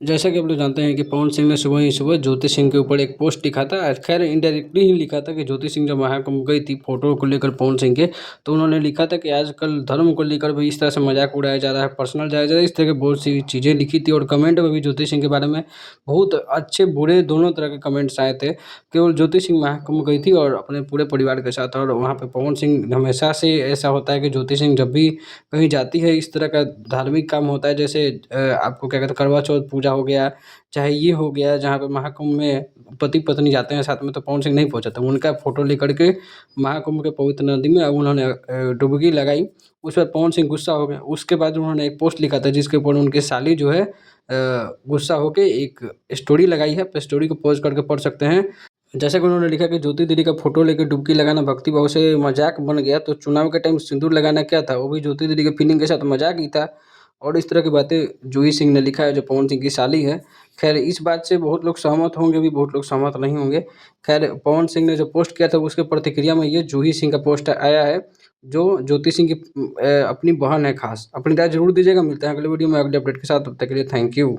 जैसा कि आप लोग जानते हैं कि पवन सिंह ने सुबह ही सुबह ज्योति सिंह के ऊपर एक पोस्ट लिखा था। खैर इनडायरेक्टली ही लिखा था कि ज्योति सिंह जब महाकुंभ गई थी फ़ोटो को लेकर पवन सिंह के, तो उन्होंने लिखा था कि आजकल धर्म को लेकर भी इस तरह से मज़ाक उड़ाया जा रहा है, पर्सनल जाया जा रहा है। इस तरह की बहुत सी चीज़ें लिखी थी और कमेंट में भी ज्योति सिंह के बारे में बहुत अच्छे बुरे दोनों तरह के कमेंट्स आए थे। केवल ज्योति सिंह महाकुंभ गई थी और अपने पूरे परिवार के साथ, और वहाँ पे पवन सिंह हमेशा से ऐसा होता है कि ज्योति सिंह जब भी कहीं जाती है, इस तरह का धार्मिक काम होता है, जैसे आपको क्या कहते हैं, करवा चौथ पूजा हो गया, चाहे ये हो गया जहाँ पे महाकुंभ में पति-पत्नी जाते हैं साथ में, तो पवन सिंह नहीं पहुँचा था। उनका फ़ोटो लेकर के महाकुंभ के पवित्र नदी में उन्होंने डुबकी लगाई। उस पर पवन सिंह गुस्सा हो गए। उसके बाद उन्होंने एक पोस्ट लिखा था जिसके ऊपर उनकी साली जो है गुस्सा होके एक स्टोरी लगाई है। आप स्टोरी को पॉज़ करके पढ़ सकते हैं। जैसा कि उन्होंने लिखा कि ज्योति दीदी का फ़ोटो लेके डुबकी लगाना भक्ति भाव से मज़ाक बन गया, तो चुनाव के टाइम सिंदूर लगाना क्या था? वो भी ज्योति दीदी की फीलिंग के साथ मज़ाक ही था। और इस तरह की बातें जूही सिंह ने लिखा है, जो पवन सिंह की साली है। ख़ैर इस बात से बहुत लोग सहमत होंगे भी, बहुत लोग सहमत नहीं होंगे। ख़ैर पवन सिंह ने जो पोस्ट किया था उसके प्रतिक्रिया में ये जूही सिंह का पोस्ट आया है, जो ज्योति सिंह की अपनी बहन है ख़ास। अपनी राय ज़रूर दीजिएगा। मिलते हैं अगले वीडियो में अगले अपडेट के साथ। तब तक के लिए थैंक यू।